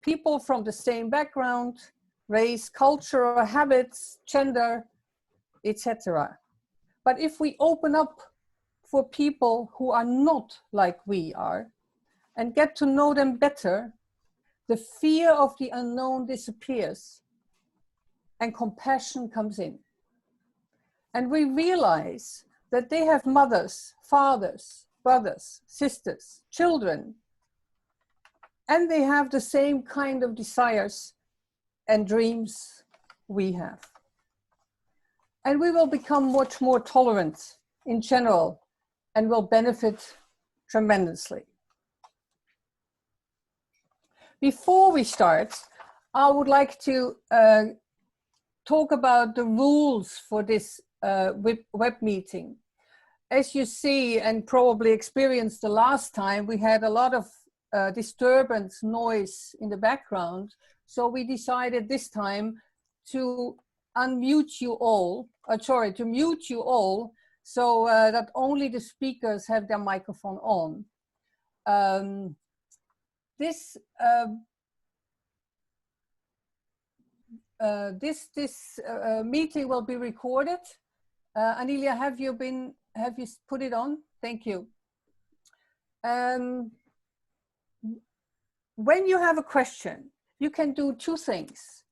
people from the same background, race, culture, habits, gender, etc. But if we open up for people who are not like we are and get to know them better, the fear of the unknown disappears and compassion comes in. And we realize that they have mothers, fathers, brothers, sisters, children, and they have the same kind of desires and dreams we have. And we will become much more tolerant in general and will benefit tremendously. Before we start, I would like to talk about the rules for this web meeting. As you see and probably experienced the last time, we had a lot of disturbance, noise in the background. So we decided this time to unmute you all, to mute you all, so that only the speakers have their microphone on. This meeting will be recorded. Anelia, have you put it on? Thank you. When you have a question, you can do two things.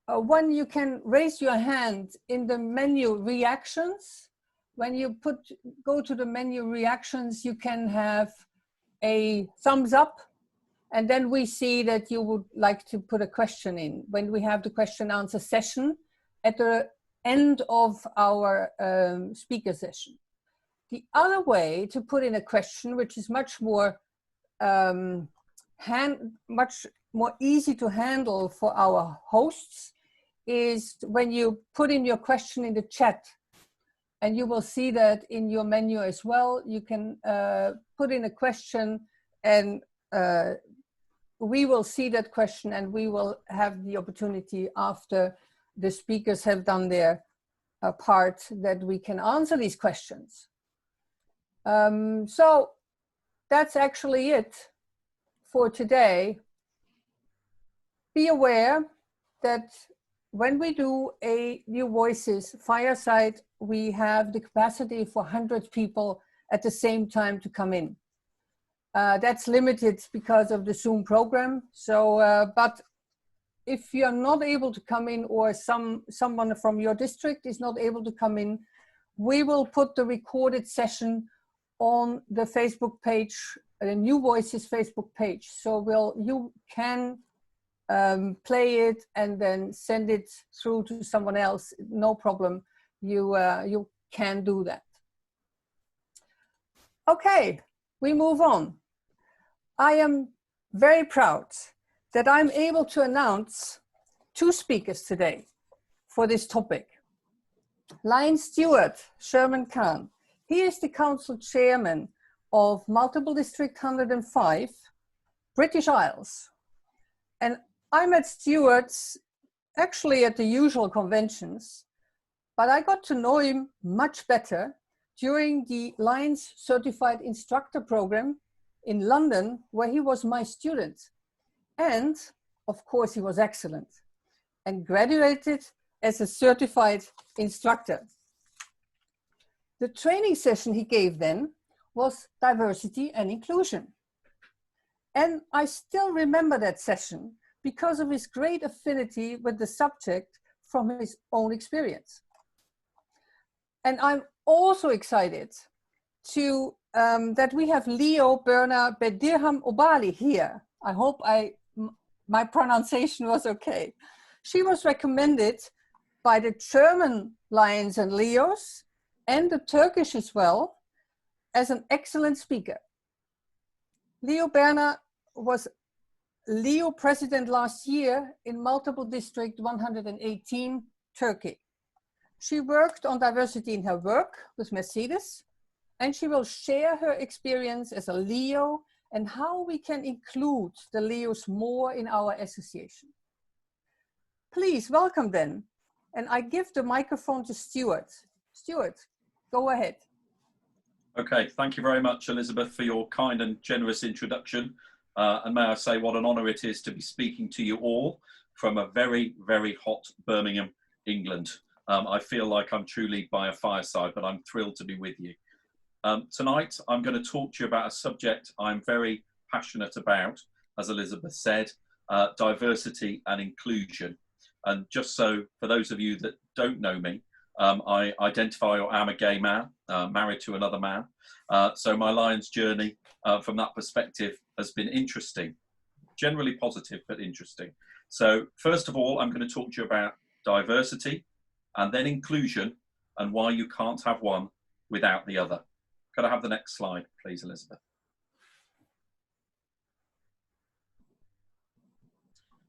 One, you can raise your hand in the menu reactions. When you go to the menu reactions, you can have a thumbs up, and then we see that you would like to put a question in when we have the question answer session at the end of our speaker session. The other way to put in a question, which is much more easy to handle for our hosts, is when you put in your question in the chat, and you will see that in your menu as well. You can put in a question, and we will see that question, and we will have the opportunity after the speakers have done their part that we can answer these questions. So that's actually it for today. Be aware that when we do a New Voices Fireside, we have the capacity for 100 people at the same time to come in. That's limited because of the Zoom program. So, but if you're not able to come in, or someone from your district is not able to come in, we will put the recorded session on the Facebook page, the New Voices Facebook page. So you can play it and then send it through to someone else. No problem. You can do that. Okay, we move on. I am very proud that I'm able to announce two speakers today for this topic. Stewart Sherman-Kahn. He is the council chairman of Multiple District 105, British Isles. And I met Stewart actually at the usual conventions, but I got to know him much better during the Lions Certified Instructor Program in London, where he was my student. And of course, he was excellent and graduated as a certified instructor. The training session he gave then was diversity and inclusion. And I still remember that session because of his great affinity with the subject from his own experience. And I'm also excited to that we have Leo, Berna, Bedirhan, Obalı here. I hope my pronunciation was okay. She was recommended by the German Lions and Leos and the Turkish as well as an excellent speaker. Leo Berna was Leo president last year in Multiple District 118 Turkey. She worked on diversity in her work with Mercedes, and she will share her experience as a Leo and how we can include the Leos more in our association. Please welcome them. And I give the microphone to Stewart. Stewart, go ahead. Okay, thank you very much, Elisabeth, for your kind and generous introduction. And may I say what an honour it is to be speaking to you all from a very, very hot Birmingham, England. I feel like I'm truly by a fireside, but I'm thrilled to be with you. Tonight, I'm going to talk to you about a subject I'm very passionate about, as Elisabeth said, diversity and inclusion. And just so, for those of you that don't know me, I identify or am a gay man, married to another man. So my Lions journey from that perspective has been interesting, generally positive, but interesting. So first of all, I'm going to talk to you about diversity and then inclusion and why you can't have one without the other. Could I have the next slide, please, Elisabeth?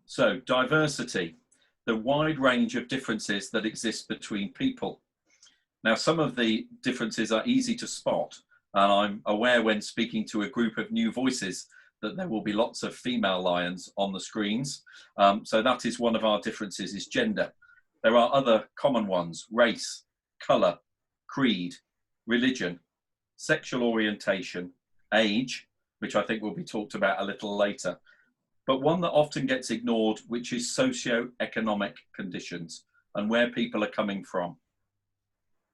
So diversity, the wide range of differences that exist between people. Now, some of the differences are easy to spot, and I'm aware when speaking to a group of new voices that there will be lots of female lions on the screens. So that is one of our differences, is gender. There are other common ones: race, colour, creed, religion, sexual orientation, age, which I think will be talked about a little later. But one that often gets ignored, which is socio-economic conditions and where people are coming from.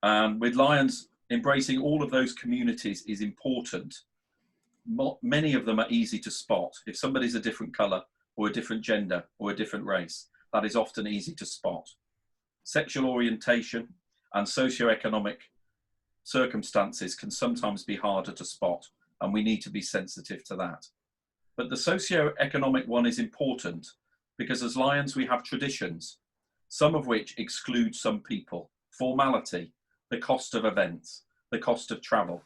And with Lions, embracing all of those communities is important. Many of them are easy to spot. If somebody's a different colour or a different gender or a different race, that is often easy to spot. Sexual orientation and socio-economic circumstances can sometimes be harder to spot, and we need to be sensitive to that. But the socio-economic one is important because as Lions we have traditions, some of which exclude some people, formality, the cost of events, the cost of travel.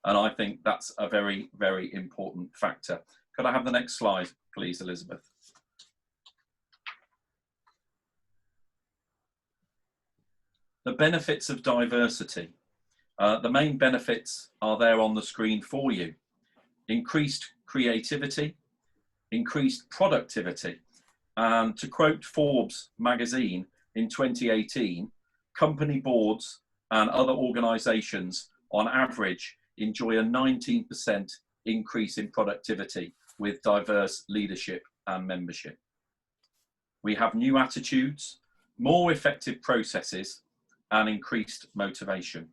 And I think that's a very, very important factor. Could I have the next slide, please, Elisabeth? The benefits of diversity. The main benefits are there on the screen for you. Increased creativity, increased productivity. And to quote Forbes magazine in 2018, company boards and other organisations on average enjoy a 19% increase in productivity with diverse leadership and membership. We have new attitudes, more effective processes, and increased motivation.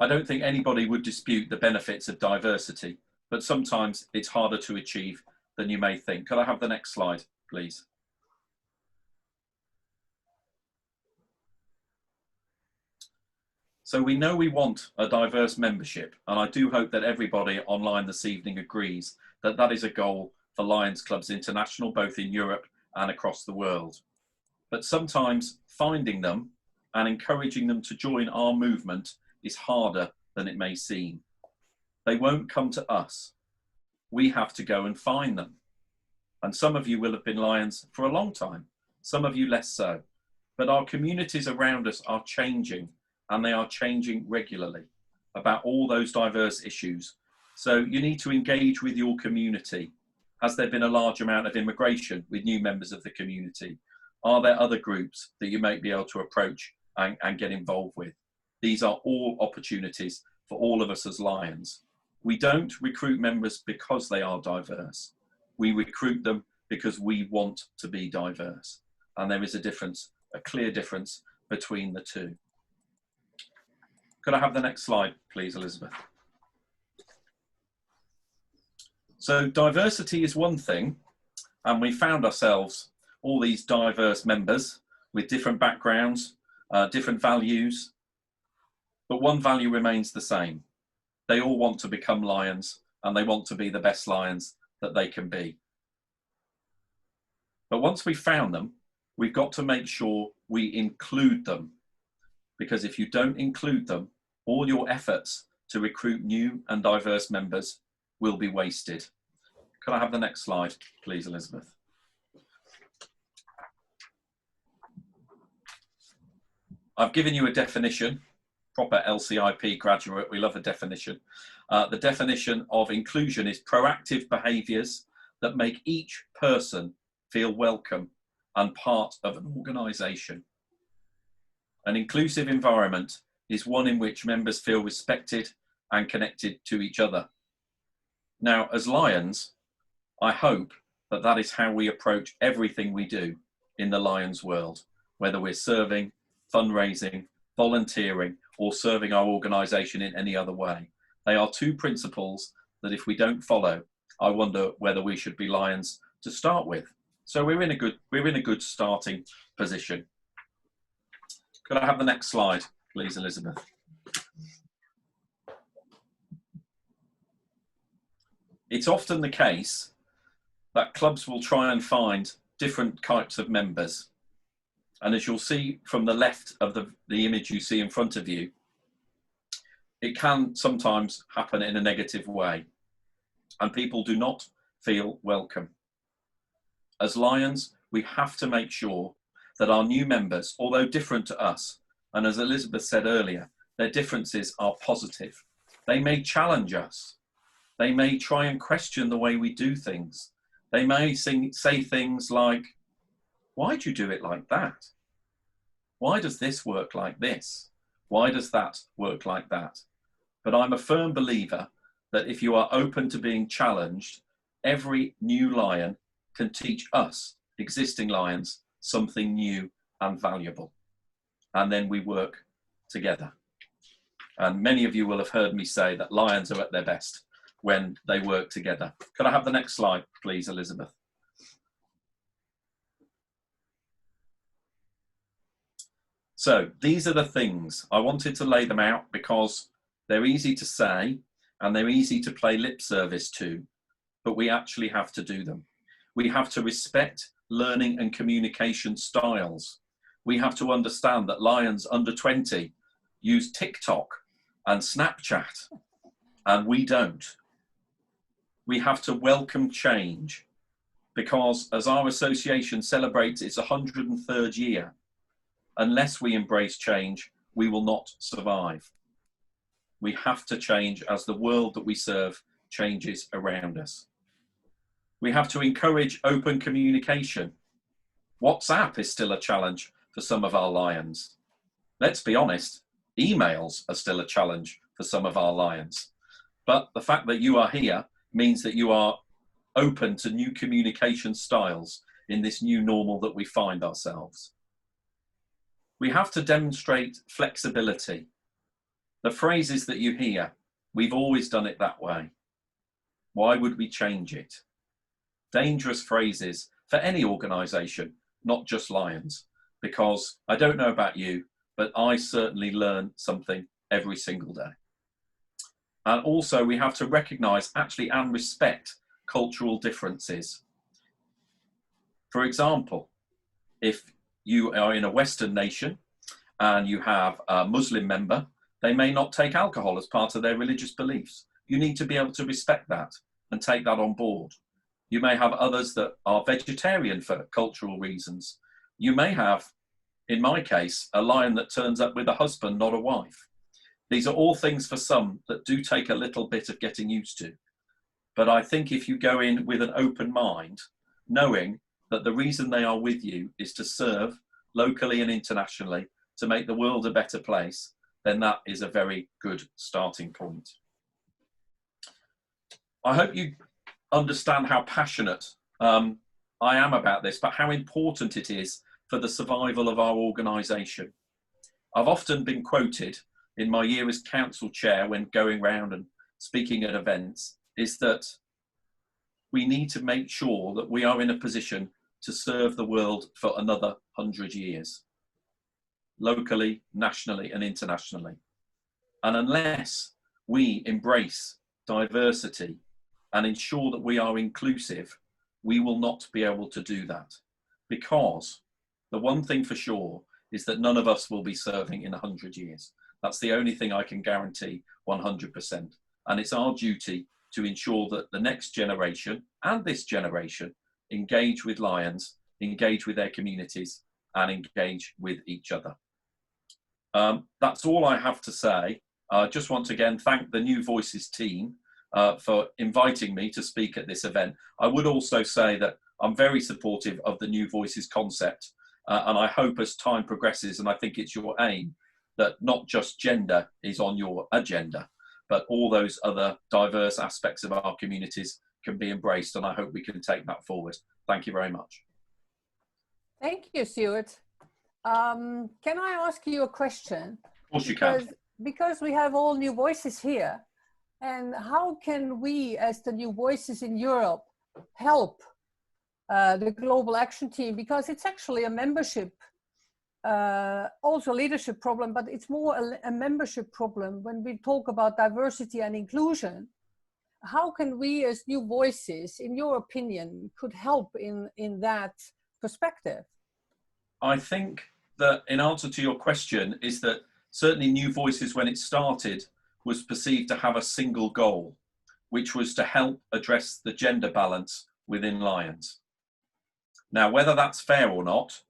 I don't think anybody would dispute the benefits of diversity, but sometimes it's harder to achieve than you may think. Could I have the next slide, please? So we know we want a diverse membership, and I do hope that everybody online this evening agrees that that is a goal for Lions Clubs International, both in Europe and across the world. But sometimes finding them and encouraging them to join our movement is harder than it may seem. They won't come to us. We have to go and find them. And some of you will have been Lions for a long time, some of you less so. But our communities around us are changing, and they are changing regularly about all those diverse issues. So you need to engage with your community. Has there been a large amount of immigration with new members of the community? Are there other groups that you might be able to approach and get involved with? These are all opportunities for all of us as Lions. We don't recruit members because they are diverse. We recruit them because we want to be diverse. And there is a difference, a clear difference between the two. Could I have the next slide, please, Elisabeth? So diversity is one thing, and we found ourselves all these diverse members with different backgrounds, different values, but one value remains the same. They all want to become Lions, and they want to be the best Lions that they can be. But once we've found them, we've got to make sure we include them, because if you don't include them, all your efforts to recruit new and diverse members will be wasted. Could I have the next slide, please, Elisabeth? I've given you a definition, proper LCIP graduate, we love a definition. The definition of inclusion is proactive behaviours that make each person feel welcome and part of an organisation. An inclusive environment is one in which members feel respected and connected to each other. Now, as Lions, I hope that that is how we approach everything we do in the Lions world, whether we're serving, fundraising, volunteering, or serving our organisation in any other way. They are two principles that if we don't follow, I wonder whether we should be Lions to start with. So we're in a good starting position. Could I have the next slide, please, Elisabeth? It's often the case that clubs will try and find different types of members. And as you'll see from the left of the image you see in front of you, it can sometimes happen in a negative way, and people do not feel welcome. As Lions, we have to make sure that our new members, although different to us, and as Elisabeth said earlier, their differences are positive. They may challenge us. They may try and question the way we do things. They may say things like, why do you do it like that? Why does this work like this? Why does that work like that? But I'm a firm believer that if you are open to being challenged, every new Lion can teach us, existing Lions, something new and valuable. And then we work together. And many of you will have heard me say that Lions are at their best when they work together. Could I have the next slide, please, Elisabeth? So these are the things. I wanted to lay them out because they're easy to say and they're easy to play lip service to, but we actually have to do them. We have to respect learning and communication styles. We have to understand that Lions under 20 use TikTok and Snapchat, and we don't. We have to welcome change because as our association celebrates its 103rd year, unless we embrace change, we will not survive. We have to change as the world that we serve changes around us. We have to encourage open communication. WhatsApp is still a challenge for some of our Lions. Let's be honest, emails are still a challenge for some of our Lions. But the fact that you are here means that you are open to new communication styles in this new normal that we find ourselves. We have to demonstrate flexibility. The phrases that you hear, we've always done it that way. Why would we change it? Dangerous phrases for any organisation, not just Lions, because I don't know about you, but I certainly learn something every single day. And also we have to recognise actually and respect cultural differences. For example, if you are in a Western nation and you have a Muslim member, they may not take alcohol as part of their religious beliefs. You need to be able to respect that and take that on board. You may have others that are vegetarian for cultural reasons. You may have, in my case, a Lion that turns up with a husband, not a wife. These are all things for some that do take a little bit of getting used to. But I think if you go in with an open mind, knowing that the reason they are with you is to serve locally and internationally to make the world a better place, then that is a very good starting point. I hope you understand how passionate I am about this, but how important it is for the survival of our organisation. I've often been quoted in my year as council chair when going round and speaking at events, is that we need to make sure that we are in a position to serve the world for another 100 years, locally, nationally and internationally. And unless we embrace diversity and ensure that we are inclusive, we will not be able to do that. Because the one thing for sure is that none of us will be serving in 100 years. That's the only thing I can guarantee 100%. And it's our duty to ensure that the next generation and this generation engage with Lions, engage with their communities and engage with each other. That's all I have to say. I just want to again thank the New Voices team for inviting me to speak at this event. I would also say that I'm very supportive of the New Voices concept and I hope as time progresses, and I think it's your aim, that not just gender is on your agenda, but all those other diverse aspects of our communities can be embraced, and I hope we can take that forward. Thank you very much. Thank you, Stewart. Can I ask you a question? Of course you can. Because we have all new voices here, and how can we, as the new voices in Europe, help the Global Action Team? Because it's actually a membership, also leadership problem, but it's more a membership problem when we talk about diversity and inclusion. How can we, as new voices, in your opinion, could help in that perspective? I think that in answer to your question is that certainly New Voices, when it started, was perceived to have a single goal, which was to help address the gender balance within Lions. Now, whether that's fair or not,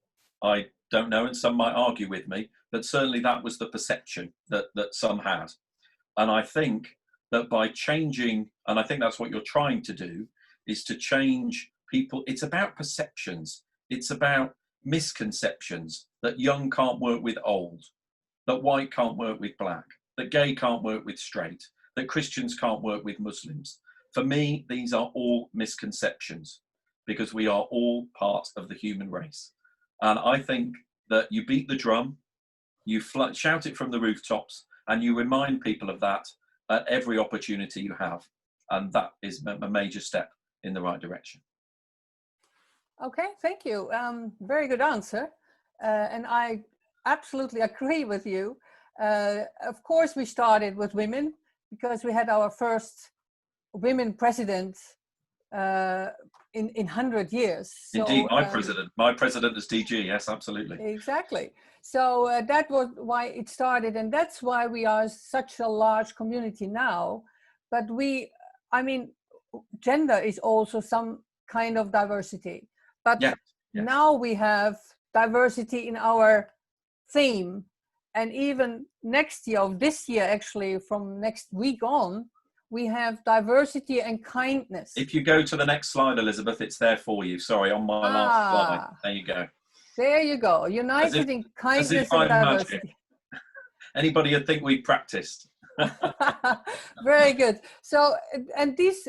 I don't know, and some might argue with me, but certainly that was the perception that some had. And I think that by changing, and I think that's what you're trying to do, is to change people. It's about perceptions. It's about misconceptions that young can't work with old, that white can't work with black, that gay can't work with straight, that Christians can't work with Muslims. For me, these are all misconceptions because we are all part of the human race. And I think that you beat the drum, you shout it from the rooftops, and you remind people of that at every opportunity you have. And that is a major step in the right direction. Okay, thank you. Very good answer. And I absolutely agree with you. Of course, we started with women because we had our first women president in 100 years. So, indeed, my president is DG, yes, absolutely. Exactly. So that was why it started, and that's why we are such a large community now. But I mean, gender is also some kind of diversity. But yeah, yes. Now we have diversity in our theme, and even next year, or this year actually, from next week on, we have diversity and kindness. If you go to the next slide, Elisabeth, it's there for you. Sorry, on my last slide. There you go. There you go. United in kindness and diversity. Anybody would think we practiced. Very good. So, and these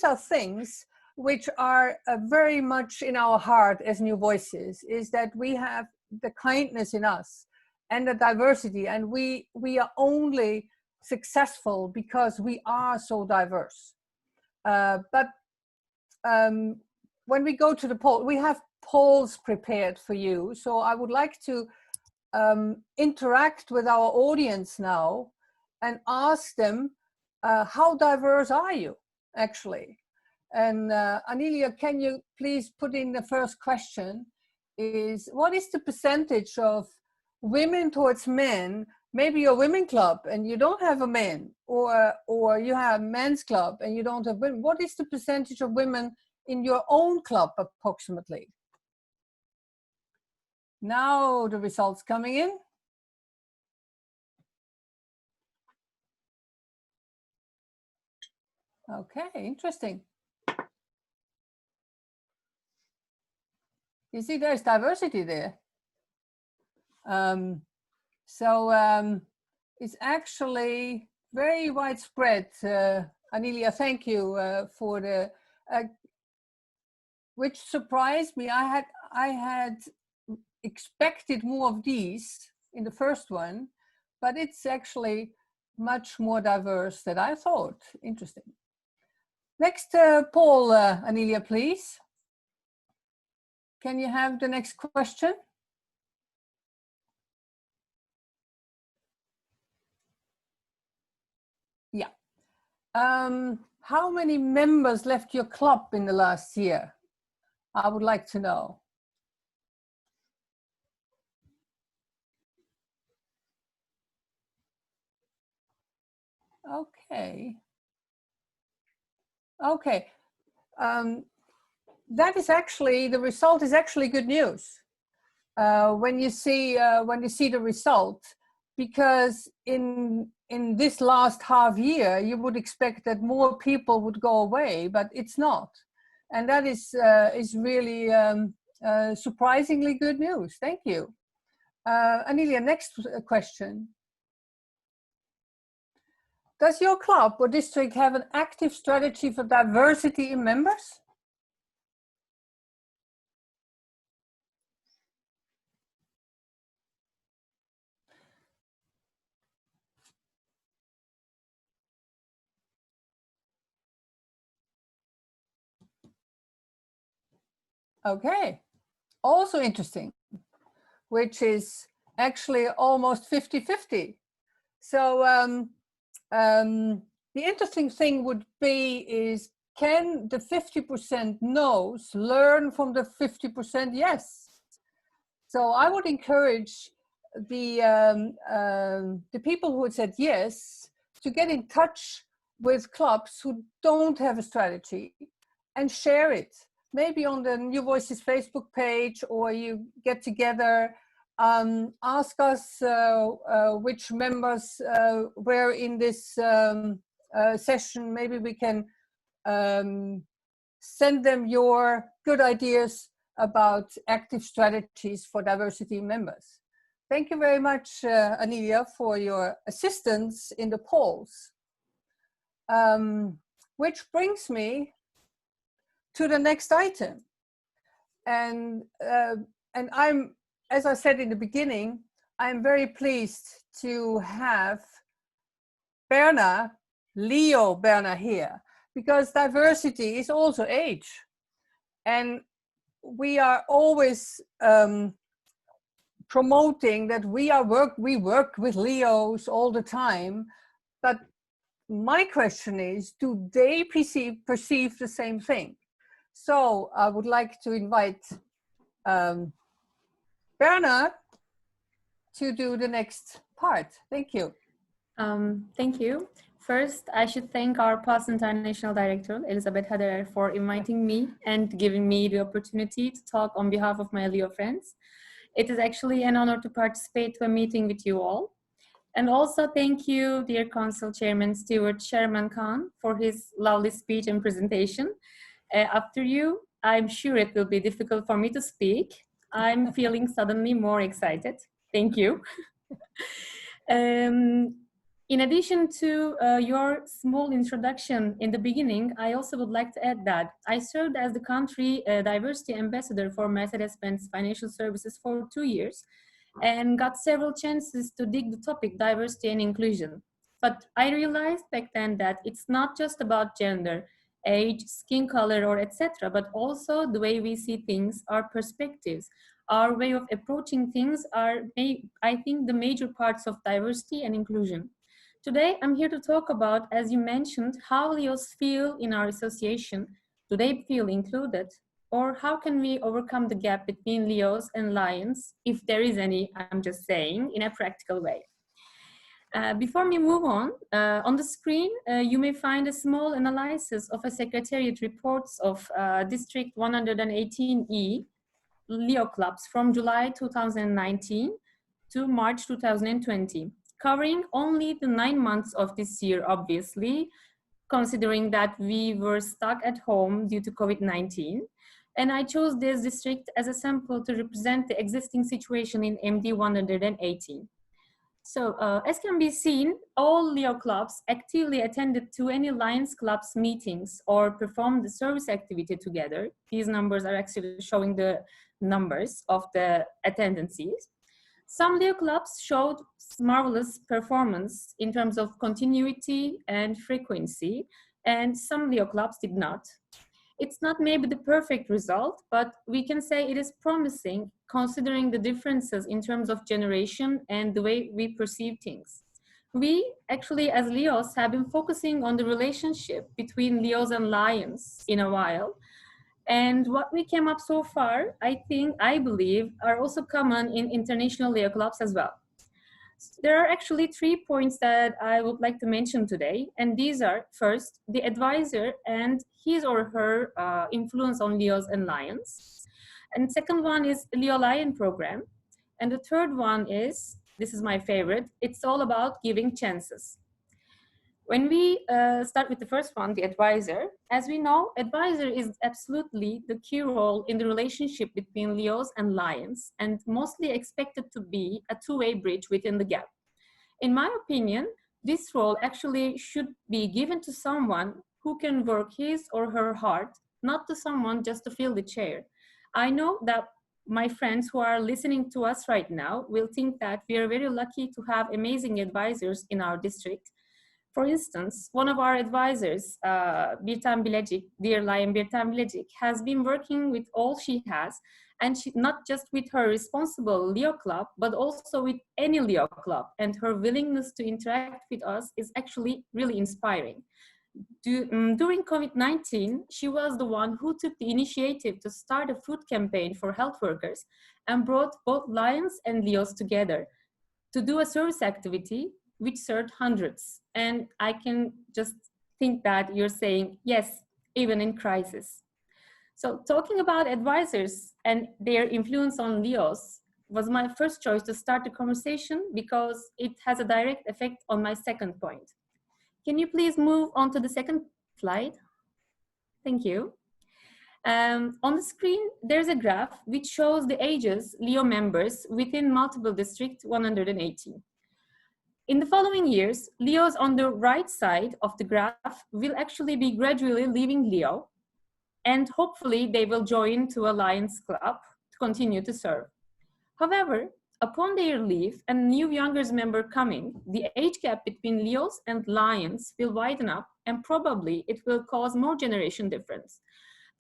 are things which are very much in our heart as New Voices, is that we have the kindness in us and the diversity, and we are only successful because we are so diverse. But when we go to the poll, we have polls prepared for you. So I would like to interact with our audience now and ask them, how diverse are you actually? And Anelia, can you please put in the first question? Is what is the percentage of women towards men? Maybe you're a women club and you don't have a man, or you have a men's club and you don't have women. What is the percentage of women in your own club approximately? Now the results coming in. Okay, interesting. You see, there's diversity there. It's actually very widespread. Anelia, thank you for the, which surprised me. I had expected more of these in the first one, but it's actually much more diverse than I thought. Interesting. Next poll, Anelia, please. Can you have the next question? Yeah. How many members left your club in the last year? I would like to know. Okay. Okay. That is actually, the result is actually good news when you see the result, because in this last half year you would expect that more people would go away, but it's not, and that is really surprisingly good news. Thank you. Anelia, next question. does your club or district have an active strategy for diversity in members? Okay, also interesting, which is actually almost 50-50. So the interesting thing would be is, can the 50% no's learn from the 50% yes? So I would encourage the people who had said yes to get in touch with clubs who don't have a strategy and share it. Maybe on the New Voices Facebook page, or you get together, ask us which members were in this session. Maybe we can send them your good ideas about active strategies for diversity members. Thank you very much, Anilia, for your assistance in the polls. Which brings me to the next item. And I'm, as I said in the beginning, I'm very pleased to have Berna, Leo Berna here, because diversity is also age. And we are always promoting that we work with Leos all the time, but my question is, do they perceive the same thing? So I would like to invite Berna to do the next part. Thank you. Thank you. First, I should thank our past international director, Elisabeth Haderer, for inviting me and giving me the opportunity to talk on behalf of my Leo friends. It is actually an honor to participate to a meeting with you all. And also thank you, dear Council Chairman Stewart Sherman-Kahn, for his lovely speech and presentation. After you, I'm sure it will be difficult for me to speak. I'm feeling suddenly more excited. Thank you. In addition to your small introduction in the beginning, I also would like to add that I served as the country diversity ambassador for Mercedes-Benz Financial Services for 2 years and got several chances to dig the topic diversity and inclusion. But I realized back then that it's not just about gender, age, skin color, or etc., but also the way we see things, our perspectives, our way of approaching things are, I think, the major parts of diversity and inclusion. Today, I'm here to talk about, as you mentioned, how Leos feel in our association. Do they feel included? Or how can we overcome the gap between Leos and Lions, if there is any, I'm just saying, in a practical way. Before we move on the screen, you may find a small analysis of a secretariat reports of District 118E Leo clubs from July 2019 to March 2020, covering only the 9 months of this year, obviously, considering that we were stuck at home due to COVID-19. And I chose this district as a sample to represent the existing situation in MD118. So as can be seen, all Leo clubs actively attended to any Lions clubs meetings or performed the service activity together. These numbers are actually showing the numbers of the attendances. Some Leo clubs showed marvelous performance in terms of continuity and frequency, and some Leo clubs did not. It's not maybe the perfect result, but we can say it is promising considering the differences in terms of generation and the way we perceive things. We actually, as Leos, have been focusing on the relationship between Leos and Lions in a while. And what we came up so far, I believe, are also common in international Leo clubs as well. There are actually 3 points that I would like to mention today, and these are, first, the advisor and his or her influence on Leos and Lions. And second one is Leo Lion program. And the third one is, this is my favorite, it's all about giving chances. When we start with the first one, the advisor, as we know, advisor is absolutely the key role in the relationship between Leos and Lions, and mostly expected to be a two-way bridge within the gap. In my opinion, this role actually should be given to someone who can work his or her heart, not to someone just to fill the chair. I know that my friends who are listening to us right now will think that we are very lucky to have amazing advisors in our district. For instance, one of our advisors, Birtan Bilecik, dear Lion Birtan Bilecik, has been working with all she has, and she, not just with her responsible Leo club, but also with any Leo club. And her willingness to interact with us is actually really inspiring. During COVID-19, she was the one who took the initiative to start a food campaign for health workers and brought both Lions and Leos together to do a service activity which served hundreds. And I can just think that you're saying, yes, even in crisis. So talking about advisors and their influence on Leos was my first choice to start the conversation because it has a direct effect on my second point. Can you please move on to the second slide? Thank you. On the screen, there's a graph which shows the ages Leo members within multiple district 118. In the following years, Leos on the right side of the graph will actually be gradually leaving Leo, and hopefully they will join to a Lions club to continue to serve. However, upon their leave and new youngers member coming, the age gap between Leos and Lions will widen up, and probably it will cause more generation difference.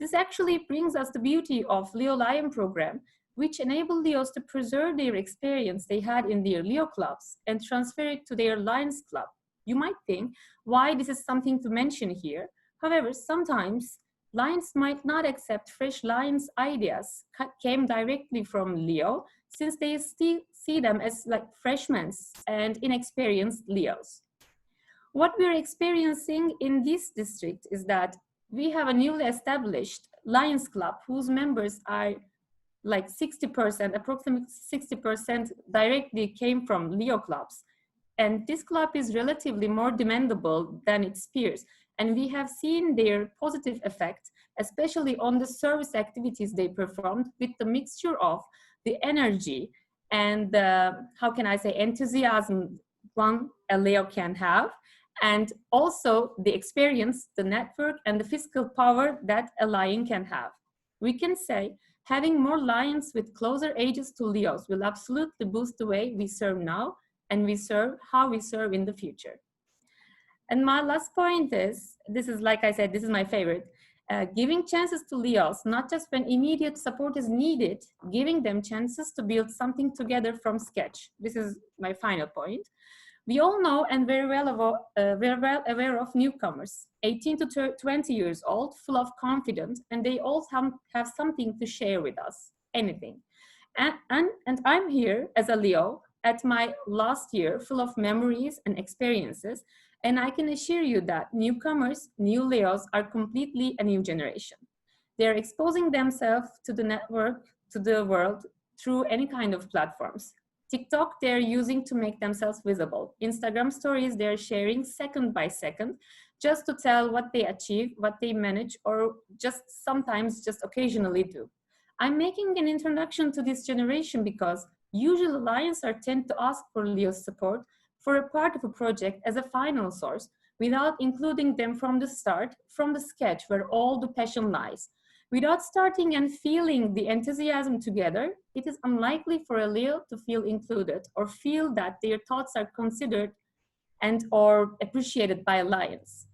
This actually brings us the beauty of Leo Lion program, which enable Leos to preserve their experience they had in their Leo clubs and transfer it to their Lions club. You might think, why this is something to mention here? However, sometimes Lions might not accept fresh Lions ideas came directly from Leo, since they still see them as like freshmen and inexperienced Leos. What we're experiencing in this district is that we have a newly established Lions Club whose members are like 60%, approximately 60% directly came from Leo clubs. And this club is relatively more demandable than its peers. And we have seen their positive effect, especially on the service activities they performed with the mixture of the energy and how can I say, enthusiasm one a Leo can have, and also the experience, the network, and the physical power that a Lion can have. We can say having more Lions with closer ages to Leos will absolutely boost the way we serve now and we serve how we serve in the future. And my last point is, this is like I said, this is my favorite, giving chances to Leos, not just when immediate support is needed, giving them chances to build something together from scratch. This is my final point. We all know and very well aware of newcomers, 18 to 20 years old, full of confidence, and they all have something to share with us, anything. And I'm here as a Leo at my last year, full of memories and experiences, and I can assure you that newcomers, new Leos, are completely a new generation. They're exposing themselves to the network, to the world, through any kind of platforms. TikTok, they're using to make themselves visible. Instagram stories, they're sharing second by second, just to tell what they achieve, what they manage, or just sometimes just occasionally do. I'm making an introduction to this generation because usually Lions are tend to ask for Leo's support for a part of a project as a final source without including them from the start, from the sketch where all the passion lies. Without starting and feeling the enthusiasm together, it is unlikely for a Leo to feel included or feel that their thoughts are considered and or appreciated by Lions.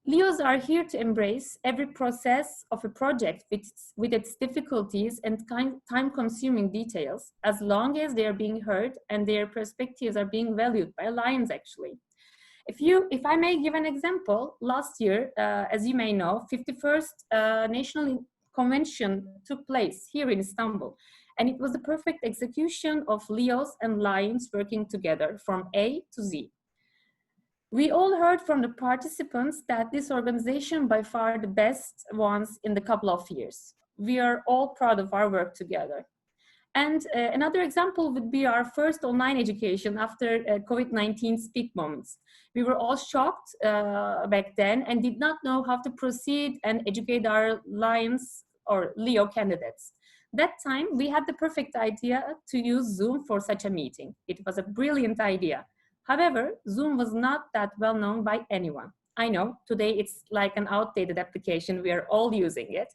Leos are here to embrace every process of a project with its difficulties and time-consuming details, as long as they are being heard and their perspectives are being valued by Lions, actually. If I may give an example, last year, as you may know, 51st National Convention took place here in Istanbul, and it was the perfect execution of Leos and Lions working together from A to Z. We all heard from the participants that this organization by far the best ones in the couple of years. We are all proud of our work together. And another example would be our first online education after COVID-19's peak moments. We were all shocked back then and did not know how to proceed and educate our Lions or Leo candidates. That time, we had the perfect idea to use Zoom for such a meeting. It was a brilliant idea. However, Zoom was not that well known by anyone. I know today it's like an outdated application. We are all using it,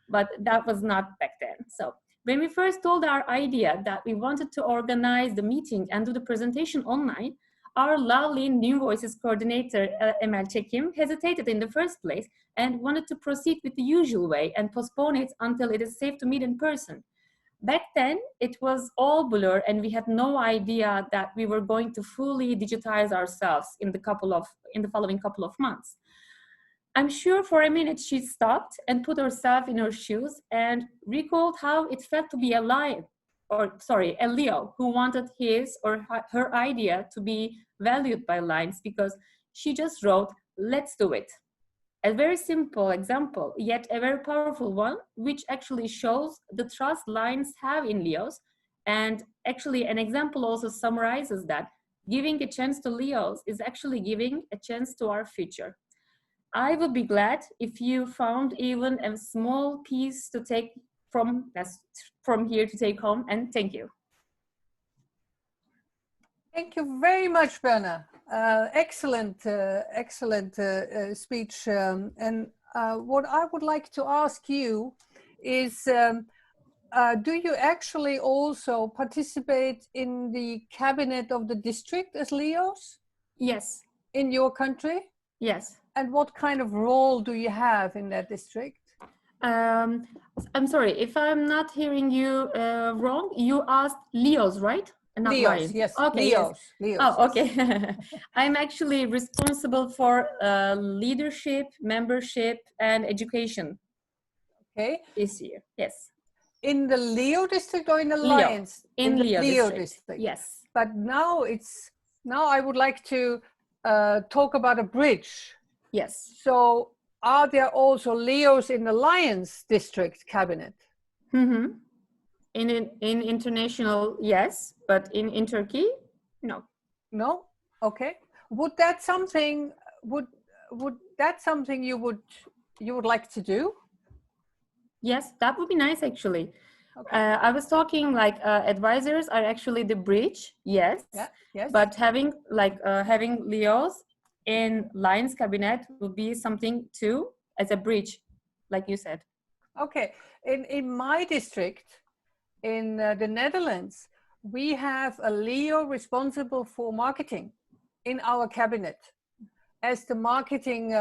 but that was not back then. So when we first told our idea that we wanted to organize the meeting and do the presentation online, our lovely New Voices coordinator, Emel Çekim, hesitated in the first place and wanted to proceed with the usual way and postpone it until it is safe to meet in person. Back then, it was all blur and we had no idea that we were going to fully digitize ourselves in the following couple of months. I'm sure for a minute she stopped and put herself in her shoes and recalled how it felt to be a Leo who wanted his or her idea to be valued by Lions because she just wrote, "Let's do it." A very simple example, yet a very powerful one, which actually shows the trust Lions have in Leos. And actually an example also summarizes that giving a chance to Leos is actually giving a chance to our future. I would be glad if you found even a small piece to take from here to take home, and thank you. Thank you very much, Berna. Excellent speech. And what I would like to ask you is, do you actually also participate in the cabinet of the district as Leos? Yes. In your country? Yes. And what kind of role do you have in that district? I'm sorry, if I'm not hearing you wrong, you asked Leos, right? Not Leos, Lions. yes. Okay, Leos. yes. Leos, oh, yes. okay. I'm actually responsible for leadership, membership, and education. Okay. This year, yes. In the Leo district or in the Leo. Lions? In the Leo district. Yes. But now I would like to talk about a bridge. Yes. So are there also Leos in the Lions district cabinet? Mm-hmm. In international, yes, but in Turkey, no. No? Okay. Would that something you would like to do? Yes, that would be nice actually. Okay. I was talking like advisors are actually the bridge, yes. Yeah, yes. But having Leos in Lions cabinet would be something too as a bridge, like you said. Okay. In my district, in the Netherlands, we have a Leo responsible for marketing in our cabinet as the marketing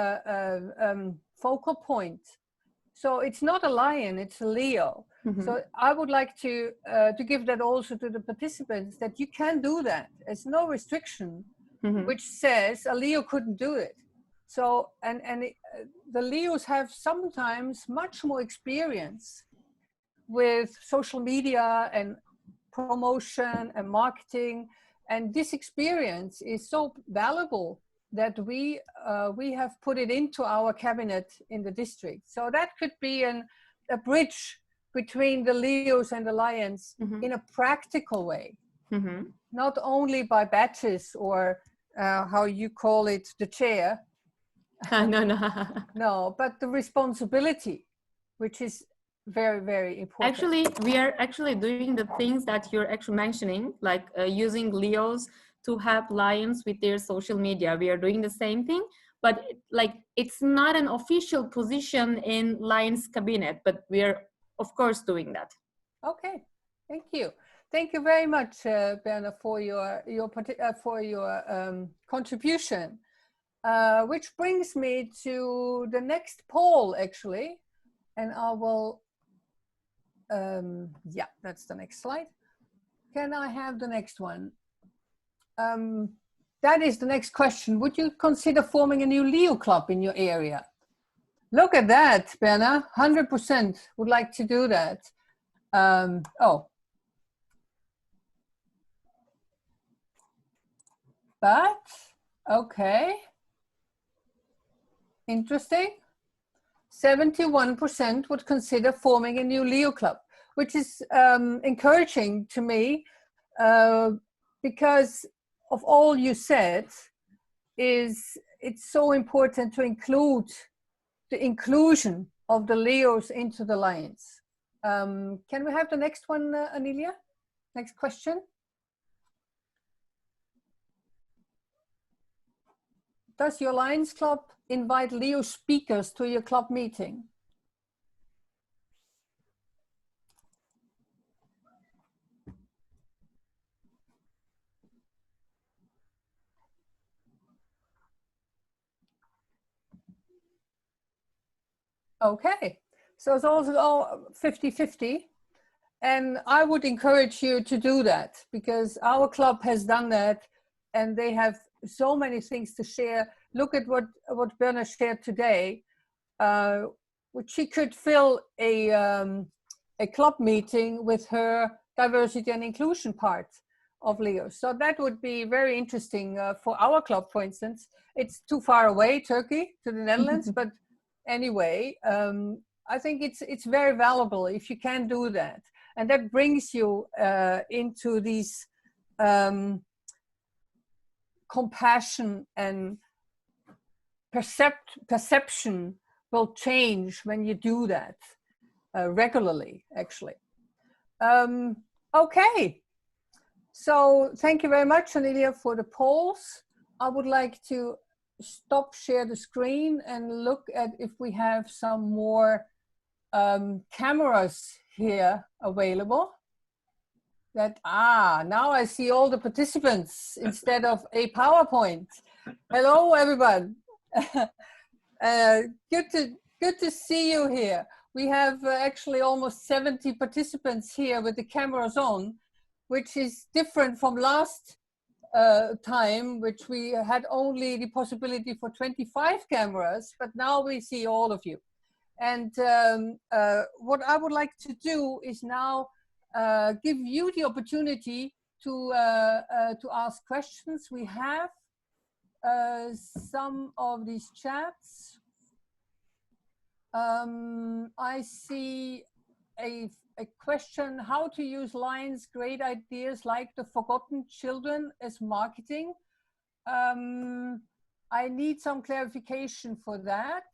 focal point. So it's not a Lion, it's a Leo. Mm-hmm. So I would like to give that also to the participants, that you can do that. There's no restriction mm-hmm. which says a Leo couldn't do it. So, the Leos have sometimes much more experience with social media and promotion and marketing. And this experience is so valuable that we have put it into our cabinet in the district. So that could be a bridge between the Leos and the Lions mm-hmm. in a practical way, mm-hmm. not only by badges or how you call it, the chair. No, but the responsibility, which is very, very important. Actually, we are actually doing the things that you're actually mentioning, like using Leos to help Lions with their social media. We are doing the same thing, but like it's not an official position in Lions cabinet, but we are of course doing that. Okay, thank you. Thank you very much, Berna, for your contribution. Which brings me to the next poll, actually, and I will. Yeah, that's the next slide. Can I have the next one? That is the next question. Would you consider forming a new Leo club in your area? Look at that, Berna. 100% would like to do that. Oh. But, okay. Interesting. 71% would consider forming a new Leo club, which is encouraging to me because of all you said. It's so important to include the inclusion of the Leos into the Lions. Can we have the next one, Anelia? Next question. does your Lions Club invite Leo speakers to your club meeting? Okay, so it's also all 50-50. And I would encourage you to do that, because our club has done that and they have so many things to share. Look at what Berna shared today, which she could fill a club meeting with her diversity and inclusion part of Leo. So that would be very interesting for our club, for instance. It's too far away, Turkey, to the Netherlands, but anyway, I think it's very valuable if you can do that. And that brings you into these compassion and perception will change when you do that regularly, actually. Okay, so thank you very much, Anelia, for the polls. I would like to stop share the screen and look at if we have some more cameras here available. Now I see all the participants instead of a PowerPoint. Hello, everyone. Good to see you here. We have actually almost 70 participants here with the cameras on, which is different from last time, which we had only the possibility for 25 cameras, but now we see all of you. And what I would like to do is now give you the opportunity to ask questions. We have some of these chats. I see a question, how to use Lions' great ideas like the forgotten children as marketing. I need some clarification for that.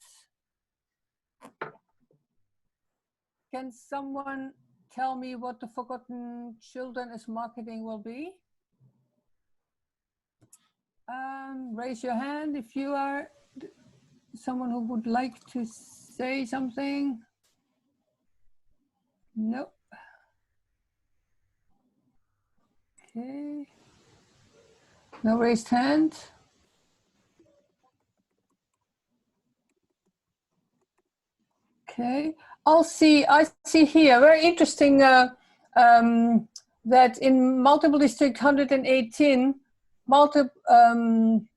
Can someone tell me what the forgotten children as marketing will be? Raise your hand if you are someone who would like to say something. No. Okay. No raised hand. Okay. I see here, very interesting that in multiple district 118,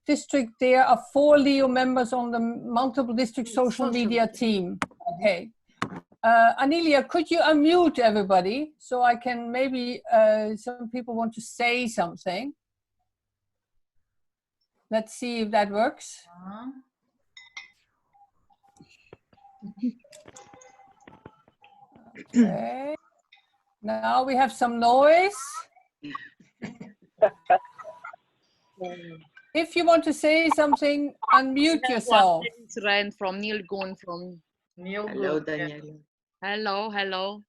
district, there are 4 Leo members on the multiple district social media team. Okay. Anelia, could you unmute everybody so I can maybe, some people want to say something. Let's see if that works. Okay. Now we have some noise. If you want to say something, unmute yourself. It's Ren from Nilgun from Nilgun. Hello, Daniela. Hello, hello.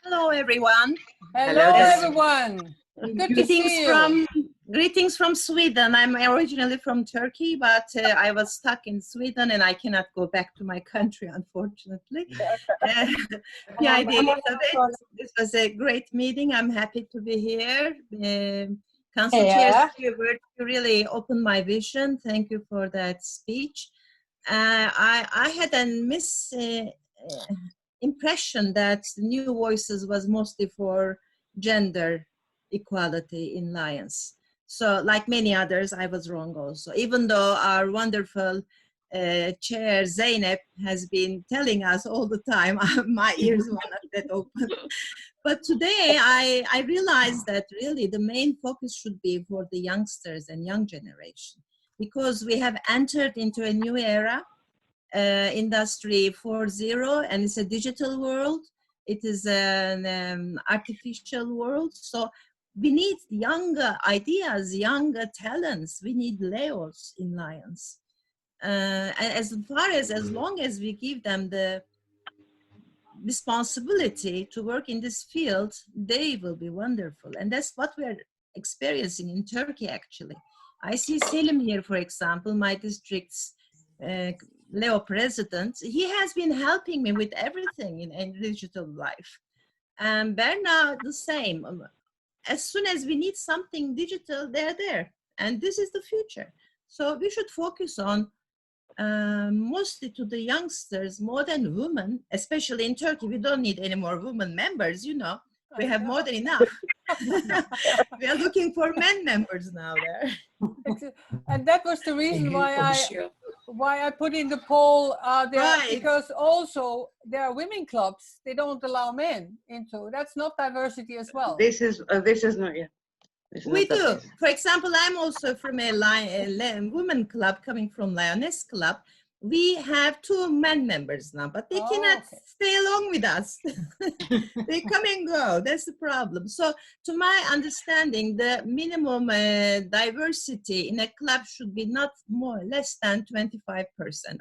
Hello, everyone. Hello, everyone. Good to see you. Greetings from Sweden. I'm originally from Turkey, but I was stuck in Sweden and I cannot go back to my country, unfortunately. Yeah, Elisabeth, this was a great meeting. I'm happy to be here. Council Chair Stewart, you really opened my vision. Thank you for that speech. I had a impression that New Voices was mostly for gender equality in Lions. So like many others, I was wrong also, even though our wonderful chair Zeynep has been telling us all the time, my ears were not that open. But today I realized that really the main focus should be for the youngsters and young generation, because we have entered into a new era, Industry 4.0, and it's a digital world. It is an artificial world. So we need younger ideas, younger talents. We need Leos in Lions. As long as we give them the responsibility to work in this field, they will be wonderful. And that's what we're experiencing in Turkey, actually. I see Selim here, for example, my district's Leo president. He has been helping me with everything in digital life. And Berna, the same. As soon as we need something digital, they're there. And this is the future. So we should focus on mostly to the youngsters more than women, especially in Turkey. We don't need any more women members, you know. We have more than enough. We are looking for men members now there. And that was the reason why I put in the poll there, Right. because also there are women clubs, they don't allow men into. That's not diversity as well. This is not, yeah. We do. For example, I'm also from a women club, coming from Lioness Club. We have 2 men members now, but they cannot stay along with us. They come and go. That's the problem. So to my understanding, the minimum diversity in a club should be not less than 25%.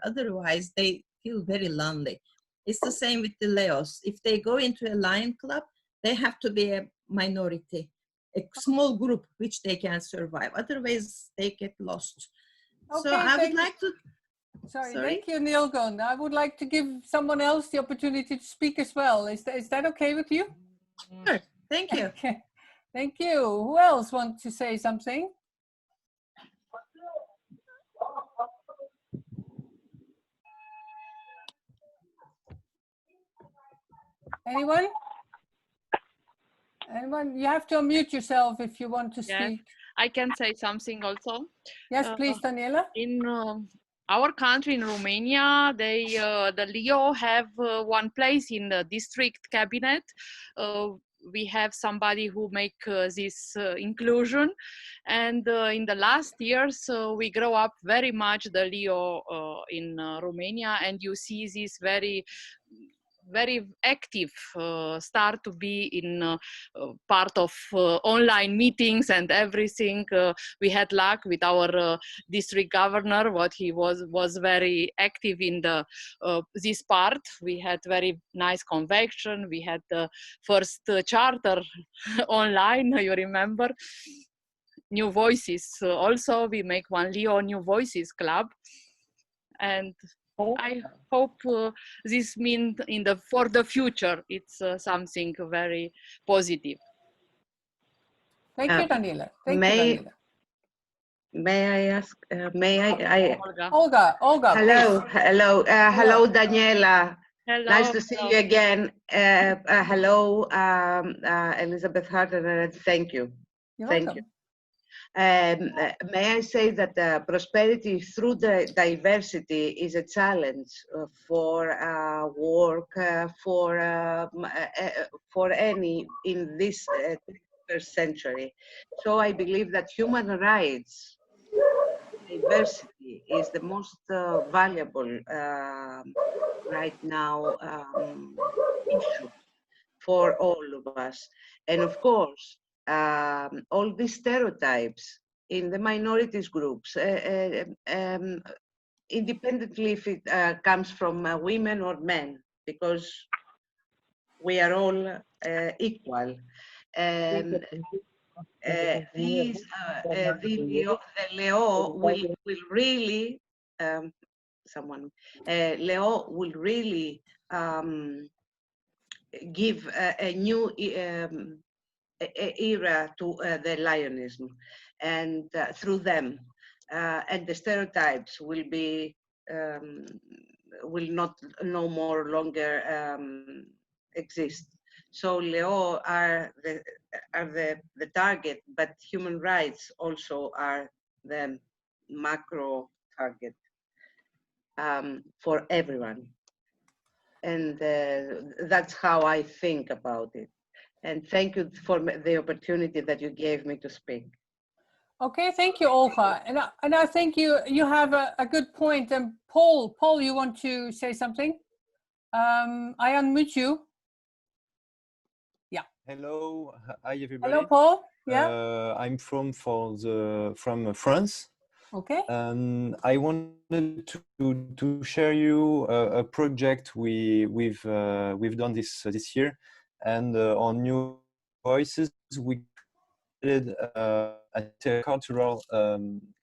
Otherwise, they feel very lonely. It's the same with the Leos. If they go into a lion club, they have to be a minority, a small group which they can survive. Otherwise, they get lost. Okay, so I would like to... Sorry, thank you, Nilgun. I would like to give someone else the opportunity to speak as well. Is that okay with you? Sure, thank you. Okay. Thank you. Who else wants to say something? Anyone? Anyone? You have to unmute yourself if you want to speak. I can say something also. Yes, please, Daniela. In our country, in Romania, the Leo have one place in the district cabinet. We have somebody who make this inclusion, and in the last years we grow up very much the Leo in Romania, and you see this very active start to be in part of online meetings and everything. We had luck with our district governor, what he was very active in the this part. We had very nice convention. We had the first charter online, you remember? New Voices. Also, we make one Leo New Voices club. And I hope this means for the future, it's something very positive. Thank you, Daniela. Thank you, Daniela. May I ask? Olga. Hello, please. hello, Daniela. Hello. Nice to see you again. Hello, Elisabeth Haderer, and thank you. You're Thank welcome. you. May I say that prosperity through the diversity is a challenge for work, for any in this 21st century. So I believe that human rights, diversity is the most valuable right now issue for all of us. And of course, all these stereotypes in the minorities groups, independently if it comes from women or men, because we are all equal. And the Leo will really, Leo will really give a new era to the Lionism, and through them, and the stereotypes will be will not no more longer exist. So Leo are the target, but human rights also are the macro target for everyone, and that's how I think about it. And thank you for the opportunity that you gave me to speak. Okay, thank you, Olga. And I think you have a good point. And Paul, you want to say something? I unmute you. Yeah. Hello, hi everybody. Hello, Paul. Yeah. I'm from France. Okay. And I wanted to share you a project we've done this year, and on New Voices we a intercultural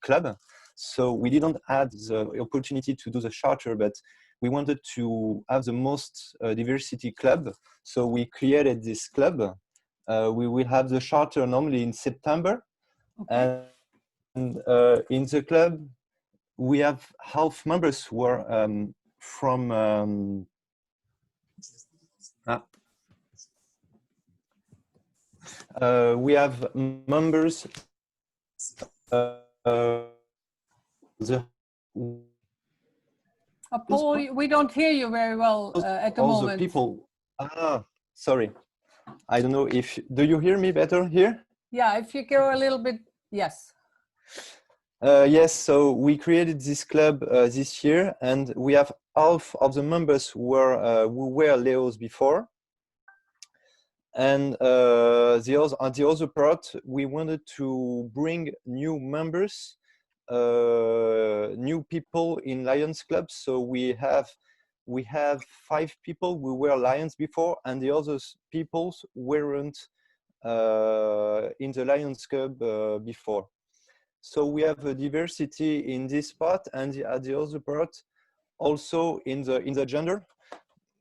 club. So we didn't have the opportunity to do the charter, but we wanted to have the most diversity club. So we created this club. We will have the charter normally in September. Okay. And in the club, we have half members who are from we have members Paul, we don't hear you very well at the moment. The people. Sorry. I don't know if. Do you hear me better here? Yeah, if you go a little bit, yes. Yes, so we created this club this year, and we have half of the members who were Leos before. And the other part, we wanted to bring new members, new people in Lions Club. So we have 5 people who were Lions before, and the other people weren't in the Lions Club before. So we have a diversity in this part, and at the other part, also in the gender.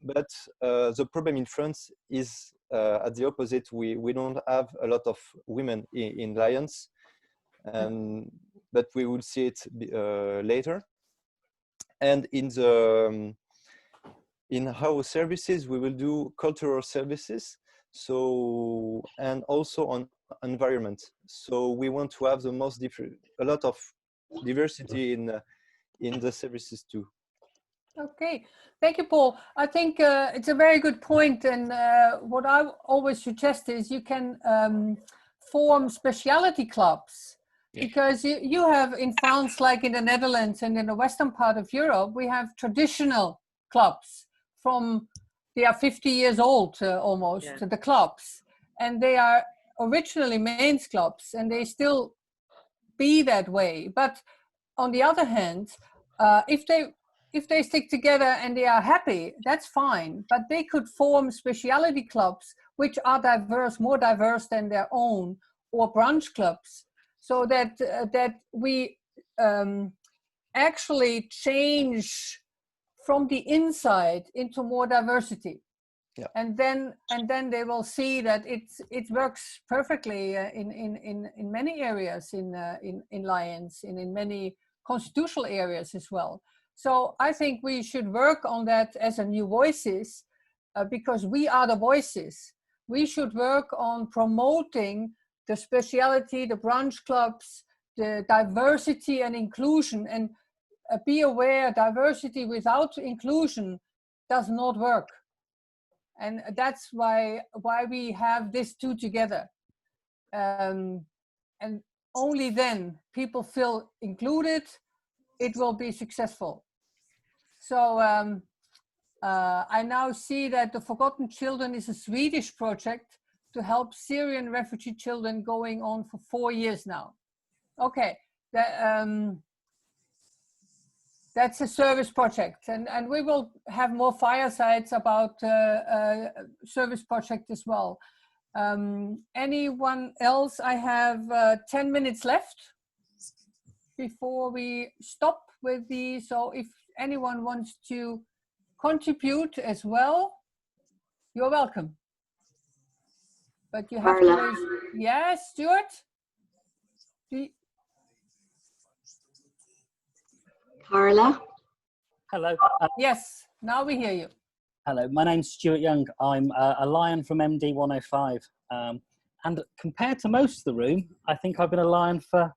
But the problem in France is at the opposite. We don't have a lot of women in Lions, but we will see it later. And in our services, we will do cultural services. So, and also on environment. So we want to have a lot of diversity in the services too. Okay, thank you, Paul. I think it's a very good point, and what I always suggest is you can form specialty clubs, because you have in France, like in the Netherlands and in the western part of Europe, we have traditional clubs they are 50 years old almost, the clubs, and they are originally men's clubs, and they still be that way. But on the other hand, if they stick together and they are happy, that's fine. But they could form specialty clubs which are diverse, more diverse than their own, or brunch clubs, so that we actually change from the inside into more diversity. Yeah. And then they will see that it works perfectly in many areas in Lions and in many constitutional areas as well. So I think we should work on that as a New Voices, because we are the voices. We should work on promoting the speciality, the brunch clubs, the diversity and inclusion, and be aware diversity without inclusion does not work. And that's why we have these two together. And only then people feel included, it will be successful. So I now see that the Forgotten Children is a Swedish project to help Syrian refugee children, going on for 4 years now. Okay, that's a service project, and we will have more firesides about service project as well. Anyone else? I have 10 minutes left before we stop with so if anyone wants to contribute as well, you're welcome. But you have to raise. Yes, Stuart? Carla? Hello. Yes, now we hear you. Hello, my name's Stuart Young. I'm a Lion from MD105. And compared to most of the room, I think I've been a Lion for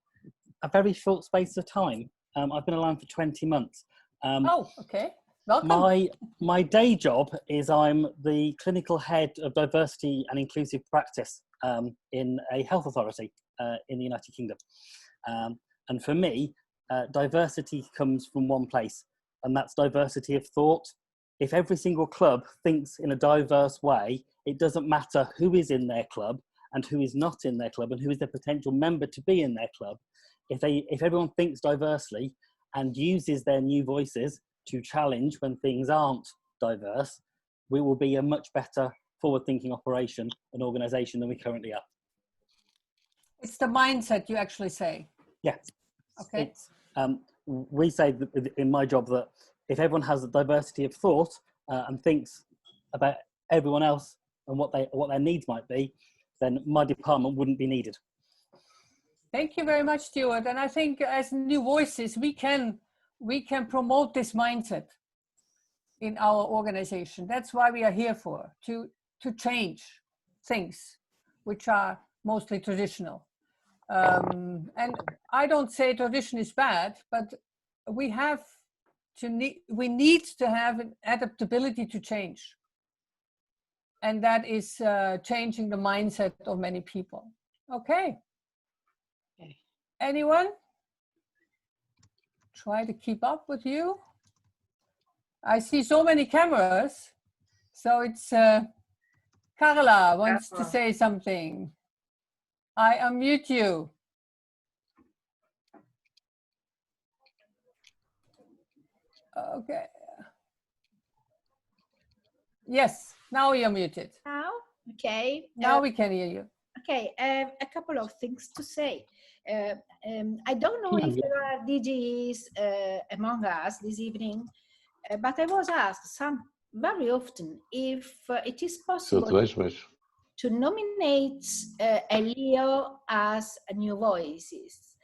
a very short space of time. I've been a Lion for 20 months. Oh, okay. Welcome. My day job is I'm the clinical head of diversity and inclusive practice in a health authority in the United Kingdom. And for me, diversity comes from one place, and that's diversity of thought. If every single club thinks in a diverse way, it doesn't matter who is in their club and who is not in their club and who is the potential member to be in their club. If everyone thinks diversely and uses their new voices to challenge when things aren't diverse, we will be a much better forward-thinking operation and organisation than we currently are. It's the mindset, you actually say. Yeah. Okay. It's, we say that in my job that if everyone has a diversity of thought and thinks about everyone else and what their needs might be, then my department wouldn't be needed. Thank you very much, Stewart. And I think as New Voices, we can promote this mindset in our organization. That's why we are here for, to change things which are mostly traditional. And I don't say tradition is bad, but we need to have an adaptability to change. And that is changing the mindset of many people. Okay. Anyone? Try to keep up with you. I see so many cameras. So it's Carla wants to say something. I unmute you. Okay. Yes, now you're muted. Now, okay. Now we can hear you. Okay, a couple of things to say. I don't know if there are DGs among us this evening, but I was asked very often if it is possible to nominate a Leo as a New Voices.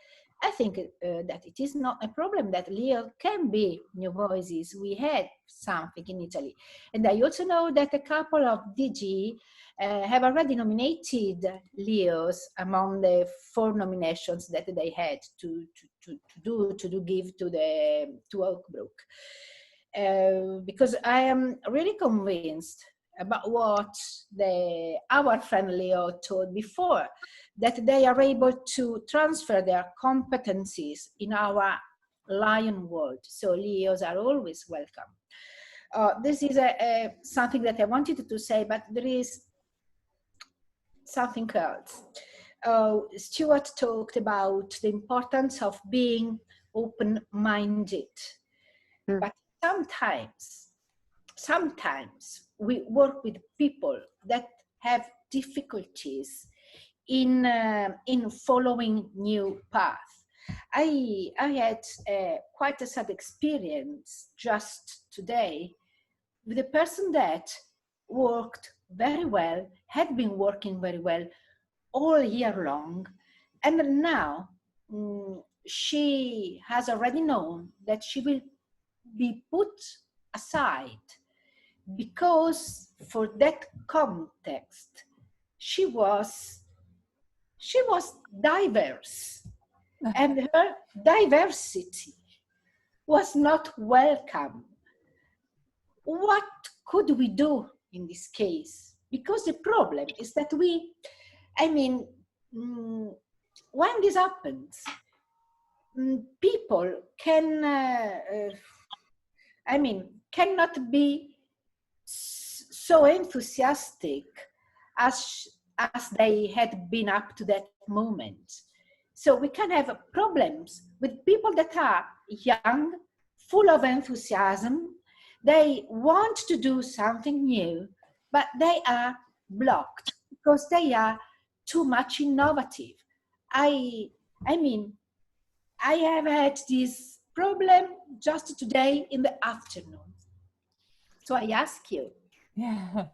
I think that it is not a problem that Leo can be New Voices. We had something in Italy. And I also know that a couple of DG have already nominated Leos among the 4 nominations that they had to give to Oakbrook. Because I am really convinced about what our friend Leo told before, that they are able to transfer their competencies in our lion world. So Leos are always welcome. This is something that I wanted to say, but there is something else. Stewart talked about the importance of being open-minded, but sometimes we work with people that have difficulties in following new paths. I had quite a sad experience just today with a person that worked very well, had been working very well all year long, and now she has already known that she will be put aside because for that context she was diverse and her diversity was not welcome. What could we do in this case? Because the problem is that when this happens, people cannot be so enthusiastic as they had been up to that moment. So we can have problems with people that are young, full of enthusiasm. They want to do something new, but they are blocked because they are too much innovative. I have had this problem just today in the afternoon. So I ask you. Yeah,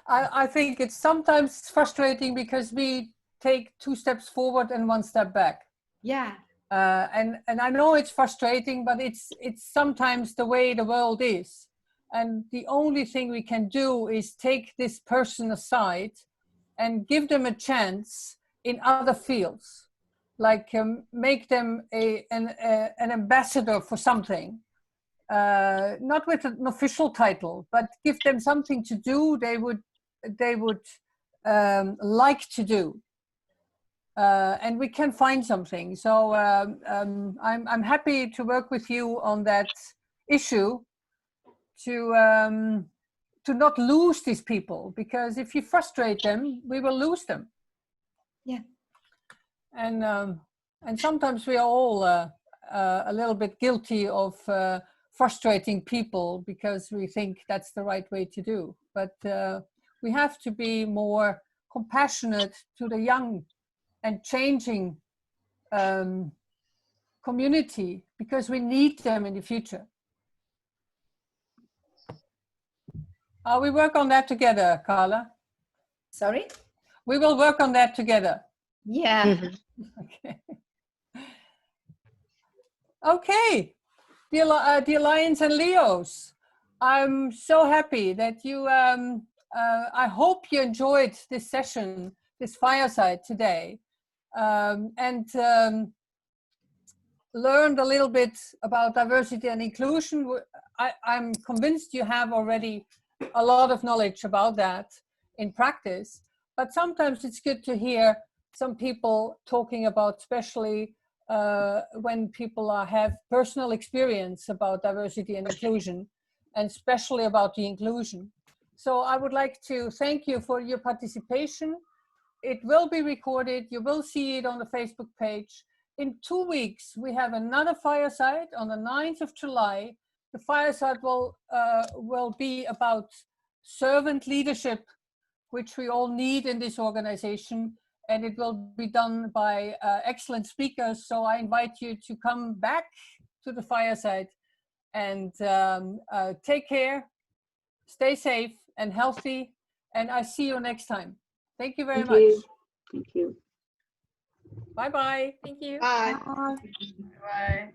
I think it's sometimes frustrating because we take 2 steps forward and 1 step back. Yeah. And I know it's frustrating, but it's sometimes the way the world is. And the only thing we can do is take this person aside and give them a chance in other fields, like make them an ambassador for something. Not with an official title, but give them something to do they would like to do, and we can find something. So I'm happy to work with you on that issue to not lose these people, because if you frustrate them, we will lose them. Yeah. And sometimes we are all a little bit guilty of frustrating people because we think that's the right way to do. But we have to be more compassionate to the young and changing community, because we need them in the future. We work on that together, Carla. Sorry? We will work on that together. Yeah. Okay. Okay, dear Lions and Leos, I'm so happy that you, I hope you enjoyed this session, this fireside today, and learned a little bit about diversity and inclusion. I'm convinced you have already a lot of knowledge about that in practice, but sometimes it's good to hear some people talking about, especially when people have personal experience about diversity and inclusion, and especially about the inclusion. So I would like to thank you for your participation. It will be recorded. You will see it on the Facebook page. In 2 weeks, we have another fireside on the 9th of July. The fireside will be about servant leadership, which we all need in this organization. And it will be done by excellent speakers. So I invite you to come back to the fireside and take care, stay safe and healthy. And I see you next time. Thank you very much. Thank you. Bye-bye. Thank you. Bye. Bye. Bye.